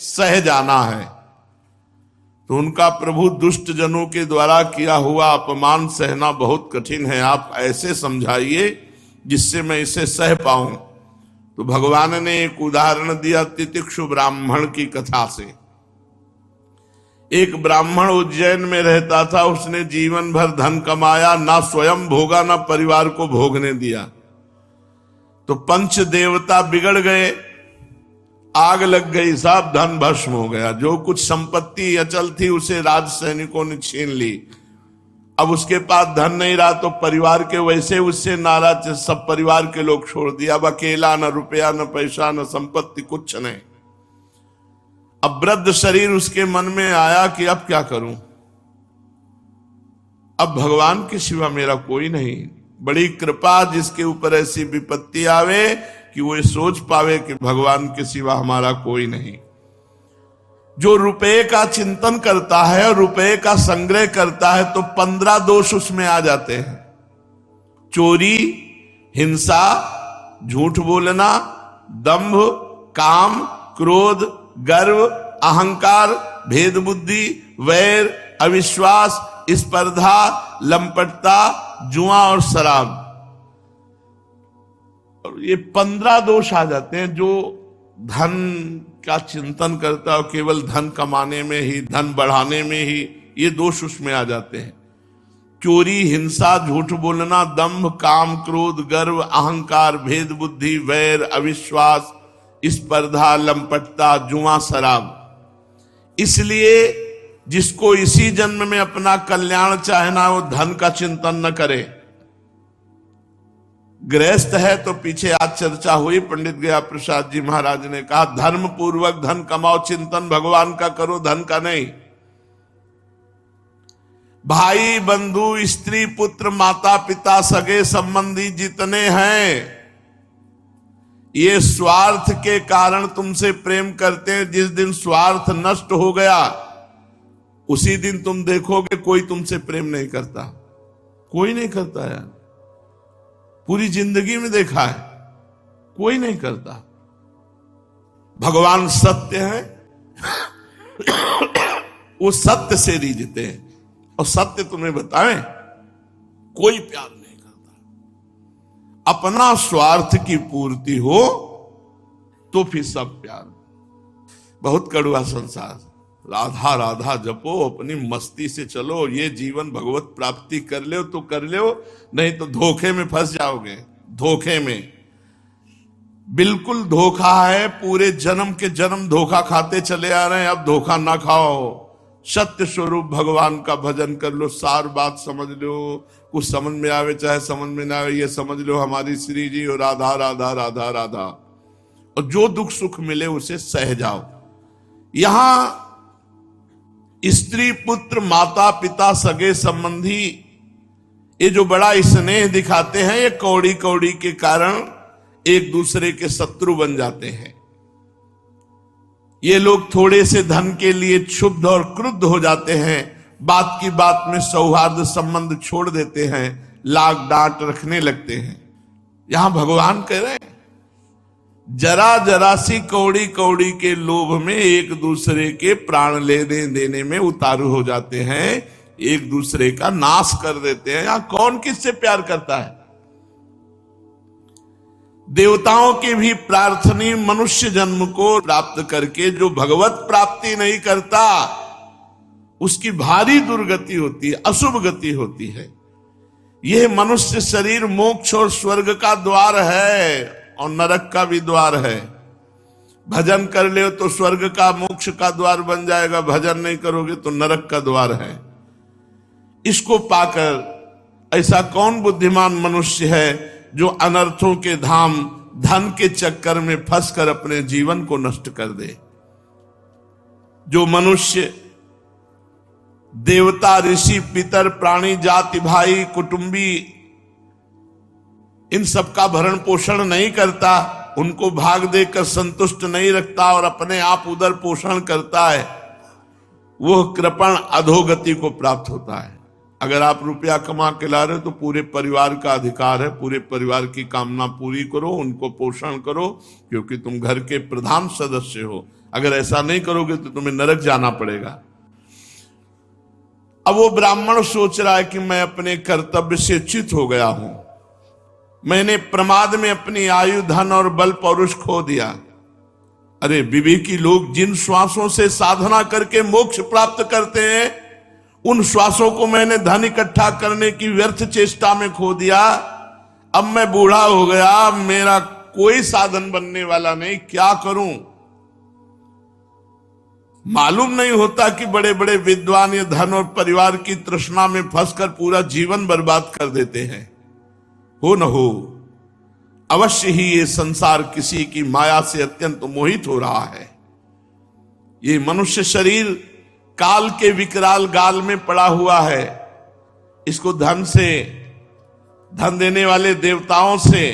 सह जाना है। तो उनका प्रभु दुष्ट जनों के द्वारा किया हुआ अपमान सहना बहुत कठिन है, आप ऐसे समझाइए जिससे मैं इसे सह पाऊं। तो भगवान ने एक उदाहरण दिया तितिक्षु ब्राह्मण की कथा से। एक ब्राह्मण उज्जैन में रहता था, उसने जीवन भर धन कमाया, ना स्वयं भोगा ना परिवार को भोगने दिया। तो पंच देवता बिगड़ गए, आग लग गई, सब धन भस्म हो गया। जो कुछ संपत्ति अचल थी उसे राज सैनिकों ने छीन ली। अब उसके पास धन नहीं रहा तो परिवार के वैसे उससे नाराज, सब परिवार के लोग छोड़ दिया। अब अकेला, न रुपया न पैसा न संपत्ति, कुछ नहीं। अब वृद्ध शरीर उसके मन में आया कि अब क्या करूं, अब भगवान के सिवा मेरा कोई नहीं। बड़ी कृपा जिसके ऊपर ऐसी विपत्ति आवे कि वो सोच पावे कि भगवान के सिवा हमारा कोई नहीं। जो रुपए का चिंतन करता है और रुपए का संग्रह करता है तो 15 दोष उसमें आ जाते हैं। चोरी, हिंसा, झूठ बोलना, दंभ, काम, क्रोध, गर्व, अहंकार, भेद बुद्धि, वैर, अविश्वास, स्पर्धा, लंपटता, जुआ और शराब। और ये 15 दोष आ जाते हैं। जो धन का चिंतन करता है केवल धन कमाने में ही, धन बढ़ाने में ही, ये दोष उसमें आ जाते हैं। चोरी, हिंसा, झूठ बोलना, दंभ, काम, क्रोध, गर्व, अहंकार, भेद बुद्धि, वैर, अविश्वास, स्पर्धा, लंपटता, जुआ, शराब। इसलिए जिसको इसी जन्म में अपना कल्याण चाहना वो धन का चिंतन न करे। गृहस्थ है तो पीछे आज चर्चा हुई, पंडित गया प्रसाद जी महाराज ने कहा धर्म पूर्वक धन कमाओ, चिंतन भगवान का करो, धन का नहीं। भाई बंधु, स्त्री पुत्र, माता पिता, सगे संबंधी जितने हैं ये स्वार्थ के कारण तुमसे प्रेम करते हैं। जिस दिन स्वार्थ नष्ट हो गया उसी दिन तुम देखोगे कोई तुमसे प्रेम नहीं करता, कोई नहीं करता यार। पूरी जिंदगी में देखा है, कोई नहीं करता। भगवान सत्य है, वो सत्य से रीझते हैं और सत्य तुम्हें बताएं कोई प्यार नहीं करता। अपना स्वार्थ की पूर्ति हो तो फिर सब प्यार। बहुत कड़वा संसार, राधा राधा जपो, अपनी मस्ती से चलो, ये जीवन भगवत प्राप्ति कर ले तो कर ले, नहीं तो धोखे में फंस जाओगे। धोखे में बिल्कुल धोखा है, पूरे जन्म के जन्म धोखा खाते चले आ रहे हैं। अब धोखा ना खाओ, सत्य स्वरूप भगवान का भजन कर लो, सार बात समझ लो। कुछ समझ में आवे चाहे समझ में ना आवे, ये समझ लो हमारी श्री जी और राधा राधा राधा राधा। और जो दुख सुख मिले उसे सह जाओ। यहां स्त्री पुत्र माता पिता सगे संबंधी ये जो बड़ा स्नेह दिखाते हैं, ये कौड़ी कौड़ी के कारण एक दूसरे के शत्रु बन जाते हैं। ये लोग थोड़े से धन के लिए क्षुब्ध और क्रुद्ध हो जाते हैं, बात की बात में सौहार्द संबंध छोड़ देते हैं, लाग डांट रखने लगते हैं। यहां भगवान कह रहे हैं जरा जरा सी कौड़ी कौड़ी के लोभ में एक दूसरे के प्राण लेने देने में उतारू हो जाते हैं, एक दूसरे का नाश कर देते हैं। यहां कौन किससे प्यार करता है? देवताओं के भी प्रार्थनीय मनुष्य जन्म को प्राप्त करके जो भगवत प्राप्ति नहीं करता उसकी भारी दुर्गति होती है, अशुभ गति होती है। यह मनुष्य शरीर मोक्ष और स्वर्ग का द्वार है और नरक का भी द्वार है। भजन कर ले तो स्वर्ग का मोक्ष का द्वार बन जाएगा, भजन नहीं करोगे तो नरक का द्वार है। इसको पाकर ऐसा कौन बुद्धिमान मनुष्य है जो अनर्थों के धाम धन के चक्कर में फंसकर अपने जीवन को नष्ट कर दे। जो मनुष्य देवता ऋषि पितर प्राणी जाति भाई कुटुंबी इन सबका भरण पोषण नहीं करता, उनको भाग देकर संतुष्ट नहीं रखता और अपने आप उदर पोषण करता है, वह कृपण अधोगति को प्राप्त होता है। अगर आप रुपया कमा के ला रहे हो तो पूरे परिवार का अधिकार है, पूरे परिवार की कामना पूरी करो, उनको पोषण करो, क्योंकि तुम घर के प्रधान सदस्य हो। अगर ऐसा नहीं करोगे तो तुम्हें नरक जाना पड़ेगा। अब वो ब्राह्मण सोच रहा है कि मैं अपने कर्तव्य से च्युत हो गया हूं, मैंने प्रमाद में अपनी आयु, धन और बल पौरुष खो दिया। अरे विवेकी लोग जिन श्वासों से साधना करके मोक्ष प्राप्त करते हैं, उन श्वासों को मैंने धन इकट्ठा करने की व्यर्थ चेष्टा में खो दिया। अब मैं बूढ़ा हो गया, मेरा कोई साधन बनने वाला नहीं, क्या करूं? मालूम नहीं होता कि बड़े बड़े विद्वान ये धन और परिवार की तृष्णा में फंसकर पूरा जीवन बर्बाद कर देते हैं। हो न हो, अवश्य ही ये संसार किसी की माया से अत्यंत मोहित हो रहा है। ये मनुष्य शरीर काल के विकराल गाल में पड़ा हुआ है। इसको धन से, धन देने वाले देवताओं से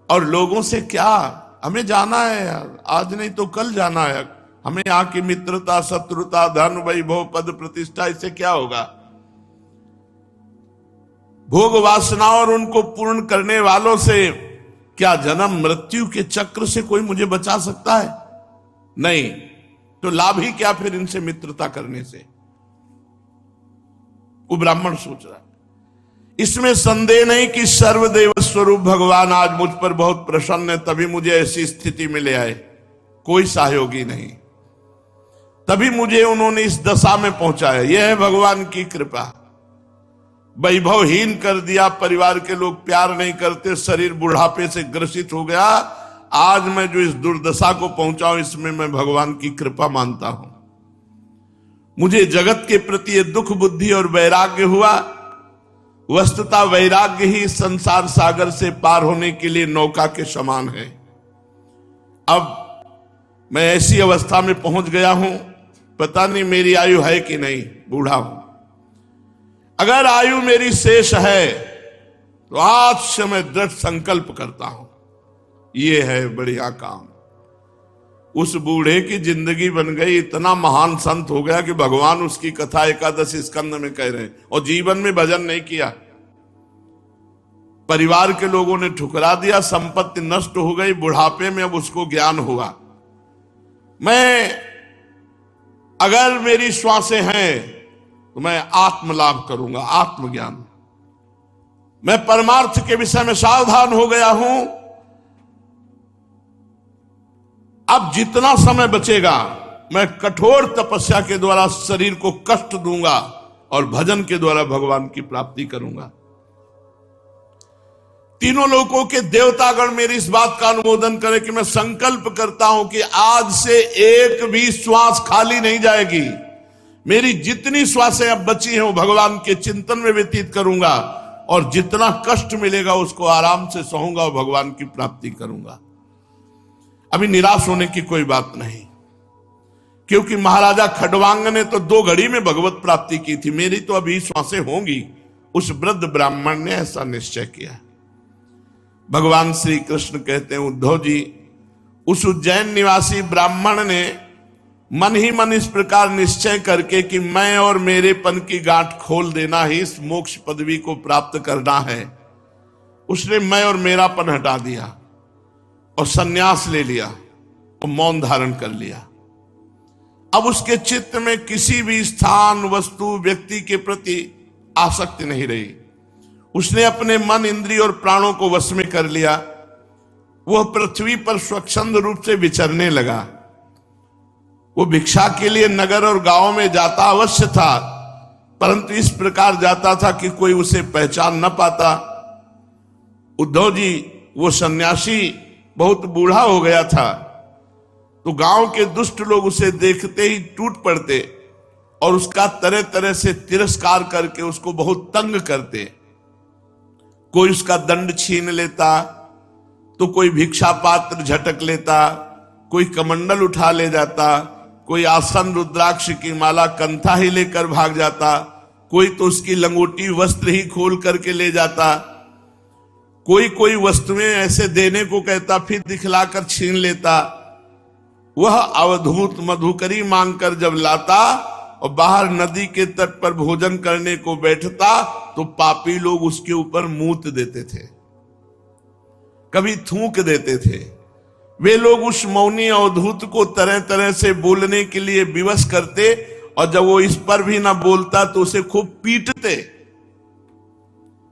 और लोगों से क्या? हमें जाना है यार, आज नहीं तो कल जाना है। हमें यहाँ की मित्रता, शत्रुता, धन, वैभव, पद, प्रतिष्ठा, इससे क्या होगा? भोग वासना और उनको पूर्ण करने वालों से क्या जन्म मृत्यु के चक्र से कोई मुझे बचा सकता है? नहीं। तो लाभ ही क्या फिर इनसे मित्रता करने से? वो ब्राह्मण सोच रहा है। इसमें संदेह नहीं कि सर्वदेव स्वरूप भगवान आज मुझ पर बहुत प्रसन्न है, तभी मुझे ऐसी स्थिति में ले आए। कोई सहयोगी नहीं, तभी मुझे उन्होंने इस दशा में पहुंचाया। यह है भगवान की कृपा। वैभवहीन कर दिया, परिवार के लोग प्यार नहीं करते, शरीर बुढ़ापे से ग्रसित हो गया। आज मैं जो इस दुर्दशा को पहुंचाऊं, इसमें मैं भगवान की कृपा मानता हूं। मुझे जगत के प्रति ये दुख बुद्धि और वैराग्य हुआ। वस्तुतः वैराग्य ही संसार सागर से पार होने के लिए नौका के समान है। अब मैं ऐसी अवस्था में पहुंच गया हूं, पता नहीं मेरी आयु है कि नहीं, बूढ़ा हूं। अगर आयु मेरी शेष है तो आज से मैं दृढ़ संकल्प करता हूं, ये है बढ़िया काम। उस बूढ़े की जिंदगी बन गई, इतना महान संत हो गया कि भगवान उसकी कथा 11 स्कंद में कह रहे हैं, और जीवन में भजन नहीं किया। परिवार के लोगों ने ठुकरा दिया, संपत्ति नष्ट हो गई, बुढ़ापे में अब उसको ज्ञान हुआ। मैं, अगर मेरी श्वासें हैं तो मैं आत्म लाभ करूंगा, आत्मज्ञान। मैं परमार्थ के विषय में सावधान हो गया हूं। अब जितना समय बचेगा मैं कठोर तपस्या के द्वारा शरीर को कष्ट दूंगा और भजन के द्वारा भगवान की प्राप्ति करूंगा। तीनों लोगों के देवतागण मेरी इस बात का अनुमोदन करें कि मैं संकल्प करता हूं कि आज से एक भी श्वास खाली नहीं जाएगी। मेरी जितनी श्वासें अब बची हैं वो भगवान के चिंतन में व्यतीत करूंगा, और जितना कष्ट मिलेगा उसको आराम से सहूंगा और भगवान की प्राप्ति करूंगा। अभी निराश होने की कोई बात नहीं, क्योंकि महाराजा खडवांग ने तो 2 घड़ी में भगवत प्राप्ति की थी, मेरी तो अभी श्वासें होंगी। उस वृद्ध ब्राह्मण ने ऐसा निश्चय किया। भगवान श्री कृष्ण कहते हैं, उद्धव जी, उस उज्जैन निवासी ब्राह्मण ने मन ही मन इस प्रकार निश्चय करके कि मैं और मेरेपन की गांठ खोल देना ही इस मोक्ष पदवी को प्राप्त करना है, उसने मैं और मेरापन हटा दिया और सन्यास ले लिया और मौन धारण कर लिया। अब उसके चित्त में किसी भी स्थान, वस्तु, व्यक्ति के प्रति आसक्ति नहीं रही। उसने अपने मन, इंद्रिय और प्राणों को वश में कर लिया। वह पृथ्वी पर स्वच्छंद रूप से विचरने लगा। वो भिक्षा के लिए नगर और गांव में जाता अवश्य था, परंतु इस प्रकार जाता था कि कोई उसे पहचान न पाता। उद्धव जी, वो सन्यासी बहुत बूढ़ा हो गया था, तो गांव के दुष्ट लोग उसे देखते ही टूट पड़ते और उसका तरह तरह से तिरस्कार करके उसको बहुत तंग करते। कोई उसका दंड छीन लेता, तो कोई भिक्षा पात्र झटक लेता, कोई कमंडल उठा ले जाता, कोई आसन, रुद्राक्ष की माला, कंथा ही लेकर भाग जाता, कोई तो उसकी लंगोटी, वस्त्र ही खोल करके ले जाता, कोई वस्तुएं ऐसे देने को कहता, फिर दिखलाकर छीन लेता। वह अवधूत मधुकरी मांगकर जब लाता और बाहर नदी के तट पर भोजन करने को बैठता तो पापी लोग उसके ऊपर मूत देते थे, कभी थूक देते थे। वे लोग उस मौनी अवधूत को तरह तरह से बोलने के लिए विवश करते, और जब वो इस पर भी ना बोलता तो उसे खूब पीटते।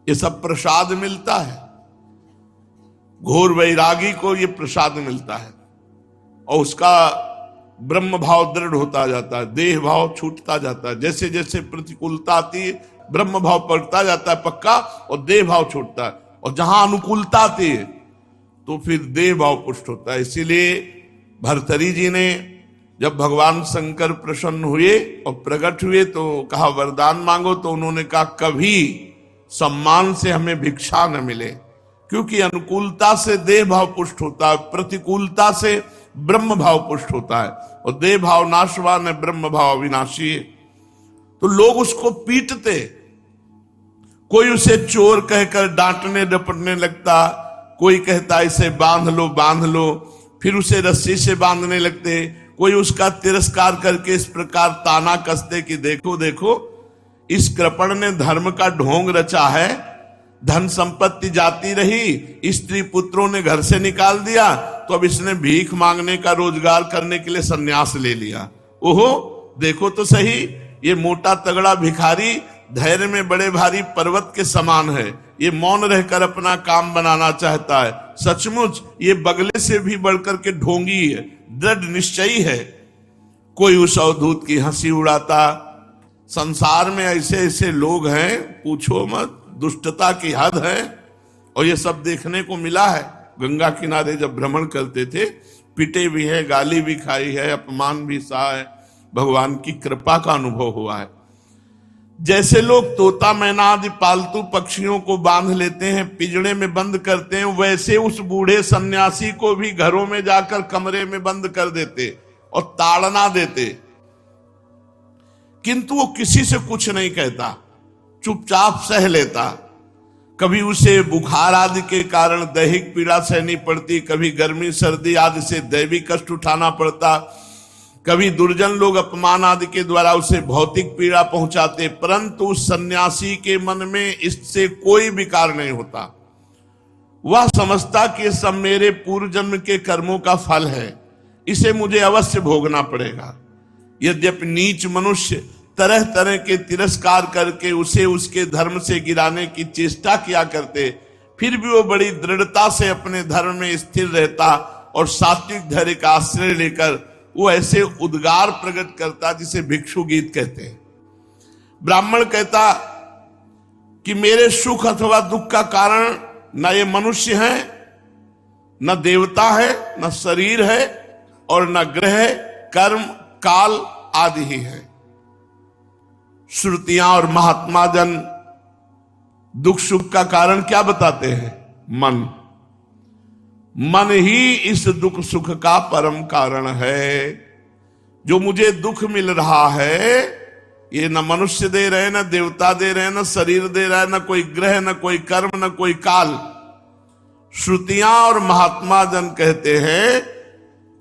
ये सब प्रसाद मिलता है, घोर वैरागी को ये प्रसाद मिलता है, और उसका ब्रह्म भाव दृढ़ होता जाता है, देह भाव छूटता जाता है। जैसे जैसे प्रतिकूलता आती है ब्रह्म भाव बढ़ता जाता है पक्का, और देह भाव छूटता है, और जहां अनुकूलता आती है तो फिर देह भाव पुष्ट होता है। इसीलिए भर्तरी जी ने जब भगवान शंकर प्रसन्न हुए और प्रकट हुए तो कहा वरदान मांगो, तो उन्होंने कहा कभी सम्मान से हमें भिक्षा न मिले, क्योंकि अनुकूलता से देह भाव पुष्ट होता है, प्रतिकूलता से ब्रह्म भाव पुष्ट होता है, और देह भाव नाशवान है, ब्रह्म भाव अविनाशी है। तो लोग उसको पीटते, कोई उसे चोर कहकर डांटने डपटने लगता, कोई कहता इसे बांध लो, फिर उसे रस्सी से बांधने लगते, कोई उसका तिरस्कार करके इस प्रकार ताना कसते कि देखो देखो इस कृपण ने धर्म का ढोंग रचा है, धन संपत्ति जाती रही, स्त्री पुत्रों ने घर से निकाल दिया, तो अब इसने भीख मांगने का रोजगार करने के लिए संन्यास ले लिया। ओहो देखो तो सही, ये मोटा तगड़ा भिखारी धैर्य में बड़े भारी पर्वत के समान है, ये मौन रहकर अपना काम बनाना चाहता है। सचमुच ये बगले से भी बढ़कर के ढोंगी है, दृढ़ निश्चयी है। कोई उस अवधूत की हंसी उड़ाता। संसार में ऐसे ऐसे लोग हैं, पूछो मत, दुष्टता की हद है, और ये सब देखने को मिला है। गंगा किनारे जब भ्रमण करते थे, पिटे भी है, गाली भी खाई है, अपमान भी सहा है, भगवान की कृपा का अनुभव हुआ है। जैसे लोग तोता मैना आदि पालतू पक्षियों को बांध लेते हैं, पिंजड़े में बंद करते हैं, वैसे उस बूढ़े सन्यासी को भी घरों में जाकर कमरे में बंद कर देते और ताड़ना देते, किंतु वो किसी से कुछ नहीं कहता, चुपचाप सह लेता। कभी उसे बुखार आदि के कारण दैहिक पीड़ा सहनी पड़ती, कभी गर्मी सर्दी आदि से दैविक कष्ट उठाना पड़ता, कभी दुर्जन लोग अपमान आदि के द्वारा उसे भौतिक पीड़ा पहुंचाते, परंतु उस सन्यासी के मन में इससे कोई विकार नहीं होता। वह समझता कि सब मेरे पूर्व जन्म के कर्मों का फल है, इसे मुझे अवश्य भोगना पड़ेगा। यद्यपि नीच मनुष्य तरह तरह के तिरस्कार करके उसे उसके धर्म से गिराने की चेष्टा किया करते, फिर भी वो बड़ी दृढ़ता से अपने धर्म में स्थिर रहता और सात्विक धैर्य का आश्रय लेकर वो ऐसे उद्गार प्रकट करता जिसे भिक्षु गीत कहते हैं। ब्राह्मण कहता कि मेरे सुख अथवा दुख का कारण न ये मनुष्य है, न देवता है, न शरीर है, और न ग्रह कर्म काल आदि ही है। श्रुतियां और महात्मा जन दुख सुख का कारण क्या बताते हैं? मन ही इस दुख सुख का परम कारण है। जो मुझे दुख मिल रहा है ये न मनुष्य दे रहे, न देवता दे रहे, न शरीर दे रहा है, न कोई ग्रह, न कोई कर्म, न कोई काल। श्रुतियां और महात्मा जन कहते हैं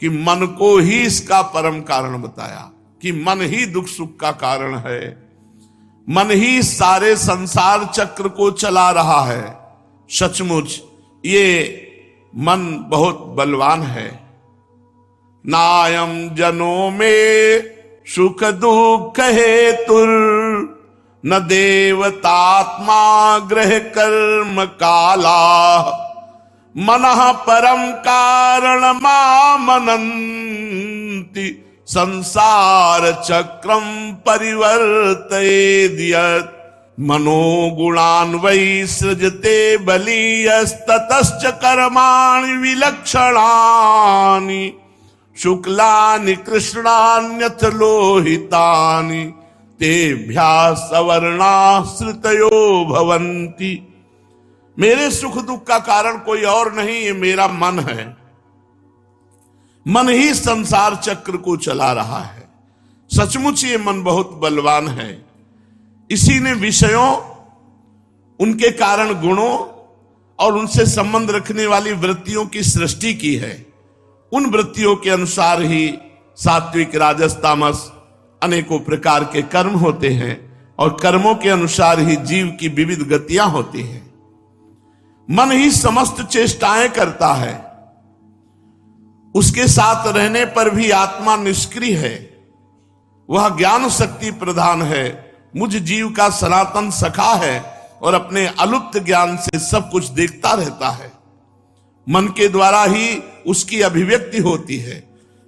कि मन को ही इसका परम कारण बताया, कि मन ही दुख सुख का कारण है, मन ही सारे संसार चक्र को चला रहा है। सचमुच ये मन बहुत बलवान है। नायम जनों में सुख दुख हेतुर, न देवतात्मा ग्रह कर्म काला, मनः परम कारण मामनन्ति, संसार चक्रम परिवर्तयेद्यत्, मनोगुणान् वै सृजते बलीयस्ततश्च कर्माणि विलक्षणानि, शुक्लानि कृष्णान्यथ लोहितानि, तेभ्यः सवर्णाश्रितयो भवन्ति। मेरे सुख दुख का कारण कोई और नहीं, ये मेरा मन है। मन ही संसार चक्र को चला रहा है। सचमुच ये मन बहुत बलवान है। इसी ने विषयों, उनके कारण गुणों और उनसे संबंध रखने वाली वृत्तियों की सृष्टि की है। उन वृत्तियों के अनुसार ही सात्विक, राजस, तामस अनेकों प्रकार के कर्म होते हैं और कर्मों के अनुसार ही जीव की विविध गतियां होती हैं। मन ही समस्त चेष्टाएं करता है, उसके साथ रहने पर भी आत्मा निष्क्रिय है। वह ज्ञान शक्ति प्रधान है, मुझ जीव का सनातन सखा है और अपने अलुप्त ज्ञान से सब कुछ देखता रहता है। मन के द्वारा ही उसकी अभिव्यक्ति होती है।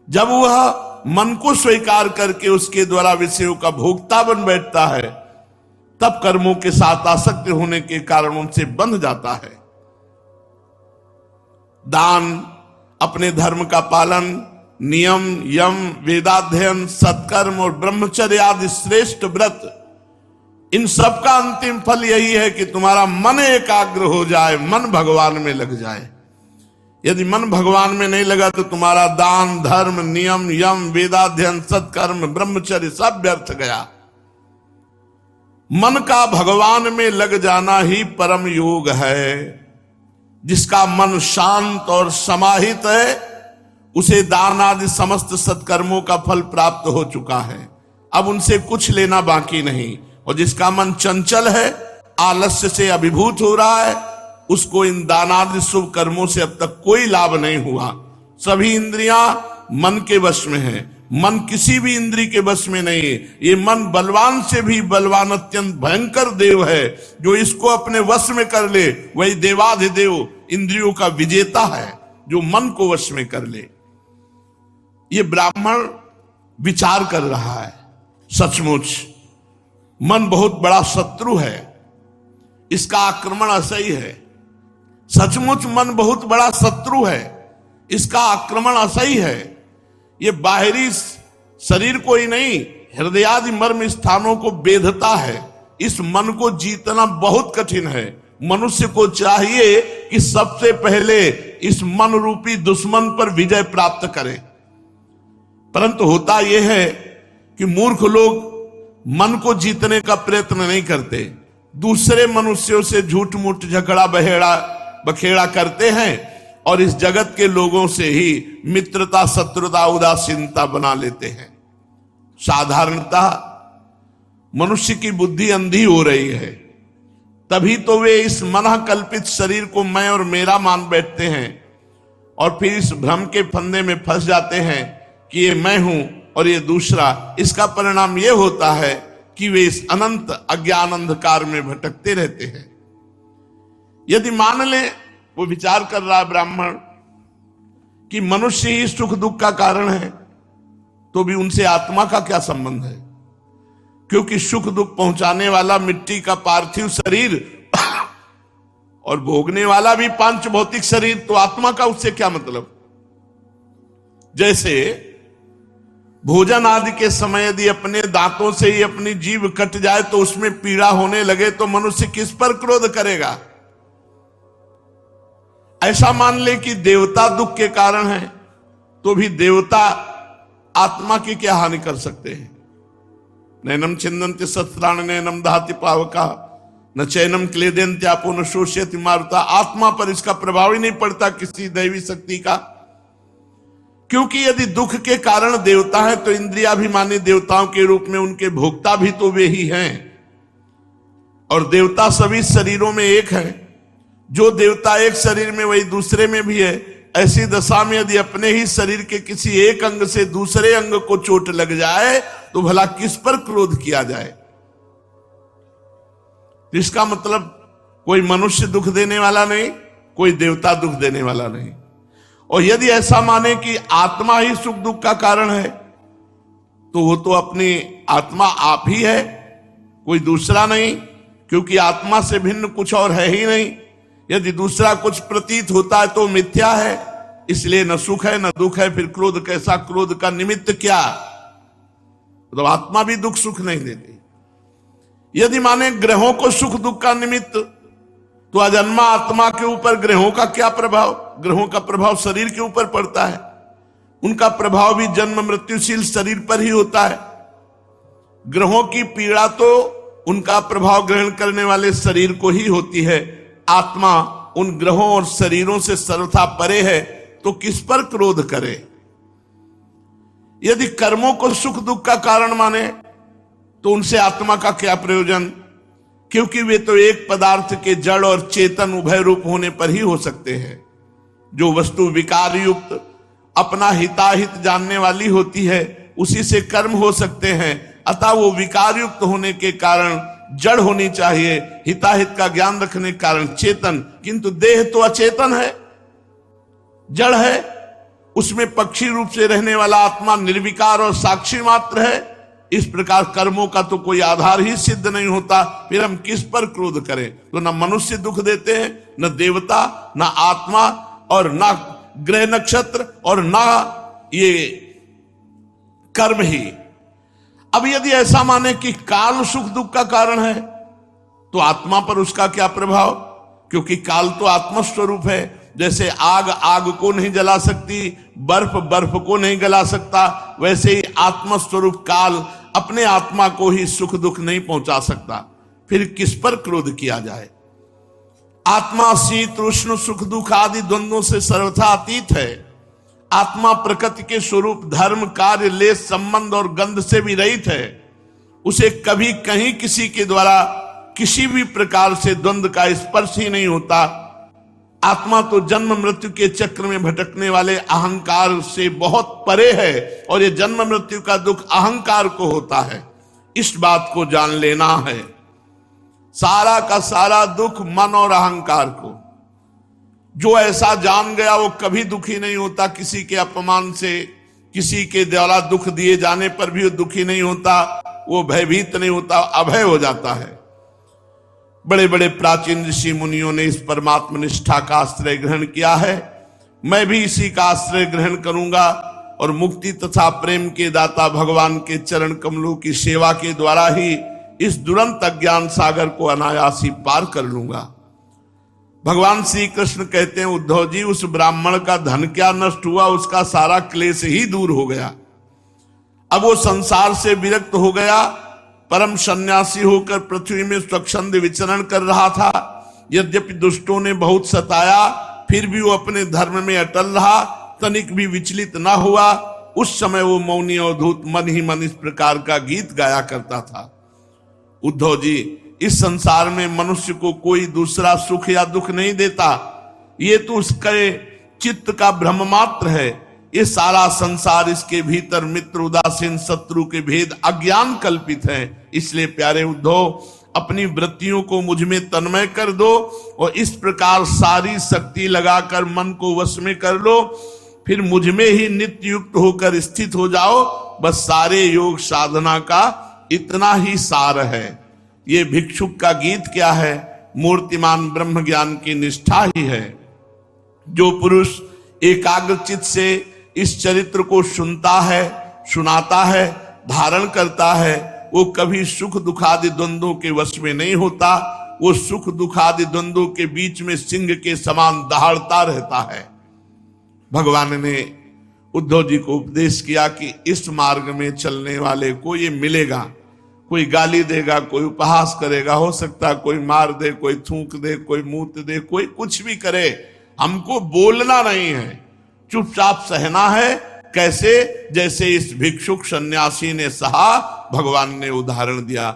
जब वह मन को स्वीकार करके उसके द्वारा विषयों का भोक्ता बन बैठता है, तब कर्मों के साथ आसक्त होने के कारण उनसे बंध जाता है। दान, अपने धर्म का पालन, नियम, यम, वेदाध्ययन, सत्कर्म और ब्रह्मचर्य आदि श्रेष्ठ व्रत, इन सब का अंतिम फल यही है कि तुम्हारा मन एकाग्र हो जाए, मन भगवान में लग जाए। यदि मन भगवान में नहीं लगा तो तुम्हारा दान, धर्म, नियम, यम, वेदाध्ययन, सत्कर्म, ब्रह्मचर्य सब व्यर्थ गया। मन का भगवान में लग जाना ही परम योग है। जिसका मन शांत और समाहित है, उसे दान आदि समस्त सत्कर्मों का फल प्राप्त हो चुका है, अब उनसे कुछ लेना बाकी नहीं। और जिसका मन चंचल है, आलस्य से अभिभूत हो रहा है, उसको इन दानादि शुभ कर्मों से अब तक कोई लाभ नहीं हुआ। सभी इंद्रियां मन के वश में है, मन किसी भी इंद्री के वश में नहीं है। ये मन बलवान से भी बलवान अत्यंत भयंकर देव है। जो इसको अपने वश में कर ले वही देवाधिदेव इंद्रियों का विजेता है, जो मन को वश में कर ले। ये ब्राह्मण विचार कर रहा है, सचमुच मन बहुत बड़ा शत्रु है, इसका आक्रमण असह्य है। सचमुच मन बहुत बड़ा शत्रु है, इसका आक्रमण असह्य है। ये बाहरी शरीर को ही नहीं, हृदयादि मर्म स्थानों को बेधता है। इस मन को जीतना बहुत कठिन है। मनुष्य को चाहिए कि सबसे पहले इस मन रूपी दुश्मन पर विजय प्राप्त करे। परंतु होता यह है कि मूर्ख लोग मन को जीतने का प्रयत्न नहीं करते, दूसरे मनुष्यों से झूठ मूठ झगड़ा बखेड़ा करते हैं और इस जगत के लोगों से ही मित्रता, शत्रुता, उदासीनता बना लेते हैं। साधारणतः मनुष्य की बुद्धि अंधी हो रही है, तभी तो वे इस मन कल्पित शरीर को मैं और मेरा मान बैठते हैं और फिर इस भ्रम के फंदे में फंस जाते हैं कि ये मैं हूं और ये दूसरा। इसका परिणाम ये होता है कि वे इस अनंत अज्ञान अंधकार में भटकते रहते हैं। यदि मान ले, वो विचार कर रहा है ब्राह्मण, कि मनुष्य ही सुख दुख का कारण है, तो भी उनसे आत्मा का क्या संबंध है? क्योंकि सुख दुख पहुंचाने वाला मिट्टी का पार्थिव शरीर और भोगने वाला भी पांच भौतिक शरीर, तो आत्मा का उससे क्या मतलब? जैसे भोजन आदि के समय यदि अपने दांतों से ही अपनी जीभ कट जाए तो उसमें पीड़ा होने लगे तो मनुष्य किस पर क्रोध करेगा? ऐसा मान ले कि देवता दुख के कारण है, तो भी देवता आत्मा की क्या हानि कर सकते हैं? नैनम छिन्दन्ति शस्त्राणि नैनम दहति पावका न चैनम क्लेदन्त्यापो न शोष्यति मारुता। आत्मा पर इसका प्रभाव ही नहीं पड़ता किसी दैवी शक्ति का, क्योंकि यदि दुख के कारण देवता है तो इंद्रियाभिमानी देवताओं के रूप में उनके भोक्ता भी तो वे ही हैं। और देवता सभी शरीरों में एक है, जो देवता एक शरीर में वही दूसरे में भी है। ऐसी दशा में यदि अपने ही शरीर के किसी एक अंग से दूसरे अंग को चोट लग जाए तो भला किस पर क्रोध किया जाए? इसका मतलब कोई मनुष्य दुख देने वाला नहीं, कोई देवता दुख देने वाला नहीं। और यदि ऐसा माने कि आत्मा ही सुख दुख का कारण है, तो वो तो अपनी आत्मा आप ही है, कोई दूसरा नहीं, क्योंकि आत्मा से भिन्न कुछ और है ही नहीं। यदि दूसरा कुछ प्रतीत होता है तो मिथ्या है, इसलिए न सुख है न दुख है। फिर क्रोध कैसा? क्रोध का निमित्त क्या? तो आत्मा भी दुख सुख नहीं देती। यदि माने ग्रहों को सुख दुख का निमित्त, तो अजन्मा आत्मा के ऊपर ग्रहों का क्या प्रभाव? ग्रहों का प्रभाव शरीर के ऊपर पड़ता है, उनका प्रभाव भी जन्म मृत्युशील शरीर पर ही होता है। ग्रहों की पीड़ा तो उनका प्रभाव ग्रहण करने वाले शरीर को ही होती है। आत्मा उन ग्रहों और शरीरों से सर्वथा परे है, तो किस पर क्रोध करे? यदि कर्मों को सुख दुख का कारण माने तो उनसे आत्मा का क्या प्रयोजन, क्योंकि वे तो एक पदार्थ के जड़ और चेतन उभय रूप होने पर ही हो सकते हैं। जो वस्तु विकार युक्त अपना हिताहित जानने वाली होती है उसी से कर्म हो सकते हैं, अतः वो विकार युक्त होने के कारण जड़ होनी चाहिए, हिताहित का ज्ञान रखने के कारण चेतन। किंतु देह तो अचेतन है, जड़ है, उसमें पक्षी रूप से रहने वाला आत्मा निर्विकार और साक्षी मात्र है। इस प्रकार कर्मों का तो कोई आधार ही सिद्ध नहीं होता, फिर हम किस पर क्रोध करें। तो न मनुष्य दुख देते हैं, न देवता, न आत्मा, और न ग्रह नक्षत्र, और न ये कर्म ही। अब यदि ऐसा माने कि काल सुख दुख का कारण है तो आत्मा पर उसका क्या प्रभाव, क्योंकि काल तो आत्मस्वरूप है। जैसे आग आग को नहीं जला सकती, बर्फ बर्फ को नहीं गला सकता, वैसे ही आत्मस्वरूप काल अपने आत्मा को ही सुख दुख नहीं पहुंचा सकता। फिर किस पर क्रोध किया जाए। आत्मा शीत उष्ण सुख दुख आदि द्वंद्वों से सर्वथा अतीत है। आत्मा प्रकृति के स्वरूप धर्म कार्य लेस संबंध और गंध से भी रहित है। उसे कभी कहीं किसी के द्वारा किसी भी प्रकार से द्वंद्व का स्पर्श ही नहीं होता। आत्मा तो जन्म मृत्यु के चक्र में भटकने वाले अहंकार से बहुत परे है, और ये जन्म मृत्यु का दुख अहंकार को होता है। इस बात को जान लेना है। सारा का सारा दुख मन और अहंकार को। जो ऐसा जान गया वो कभी दुखी नहीं होता। किसी के अपमान से, किसी के द्वारा दुख दिए जाने पर भी वो दुखी नहीं होता, वो भयभीत नहीं होता, अभय हो जाता है। बड़े बड़े प्राचीन ऋषि मुनियों ने इस परमात्म निष्ठा का आश्रय ग्रहण किया है। मैं भी इसी का आश्रय ग्रहण करूंगा और मुक्ति तथा प्रेम के दाता भगवान के चरण कमलों की सेवा के द्वारा ही इस दुरंत अज्ञान सागर को अनायास ही पार कर लूंगा। भगवान श्री कृष्ण कहते हैं, उद्धव जी, उस ब्राह्मण का धन क्या नष्ट हुआ, उसका सारा क्लेश ही दूर हो गया। अब वो संसार से विरक्त हो गया, परम सन्यासी होकर पृथ्वी में स्वच्छंद विचरण कर रहा था। यद्यपि दुष्टों ने बहुत सताया, फिर भी वो अपने धर्म में अटल रहा, तनिक भी विचलित ना हुआ। उस समय वो मौनी अवधूत मन ही मन इस प्रकार का गीत गाया करता था। उद्धव जी, इस संसार में मनुष्य को कोई दूसरा सुख या दुख नहीं देता, ये तो उसके चित्त का भ्रम मात्र है। ये सारा संसार, इसके भीतर मित्र उदासीन शत्रु के भेद अज्ञान कल्पित हैं। इसलिए प्यारे उद्धव, अपनी वृत्तियों को मुझ में तन्मय कर दो और इस प्रकार सारी शक्ति लगाकर मन को वश में कर लो, फिर मुझ में ही नित्य युक्त होकर स्थित हो जाओ। बस सारे योग साधना का इतना ही सार है। ये भिक्षुक का गीत क्या है? मूर्तिमान ब्रह्म ज्ञान की निष्ठा ही है। जो पुरुष एकाग्रचित से इस चरित्र को सुनता है, सुनाता है, धारण करता है, वो कभी सुख दुखादि द्वंद्वों के वश में नहीं होता। वो सुख दुखादि द्वंद्वों के बीच में सिंह के समान दहाड़ता रहता है। भगवान ने उद्धव जी को उपदेश किया कि इस मार्ग में चलने वाले को ये मिलेगा। कोई गाली देगा, कोई उपहास करेगा, हो सकता है कोई मार दे, कोई थूक दे, कोई मूत दे, कोई कुछ भी करे, हमको बोलना नहीं है, चुपचाप सहना है। कैसे? जैसे इस भिक्षुक सन्यासी ने सहा। भगवान ने उदाहरण दिया।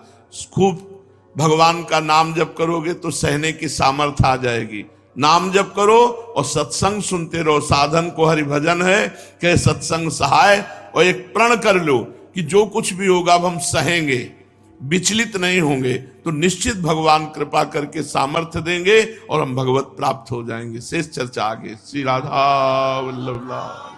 खूब भगवान का नाम जप करोगे तो सहने की सामर्थ्य आ जाएगी। नाम जप करो और सत्संग सुनते रहो। साधन को हरि भजन है, कहे सत्संग सहाय। और एक प्रण कर लो कि जो कुछ भी होगा अब हम सहेंगे, विचलित नहीं होंगे, तो निश्चित भगवान कृपा करके सामर्थ्य देंगे और हम भगवत प्राप्त हो जाएंगे। शेष चर्चा आगे। श्री राधा वल्लभ।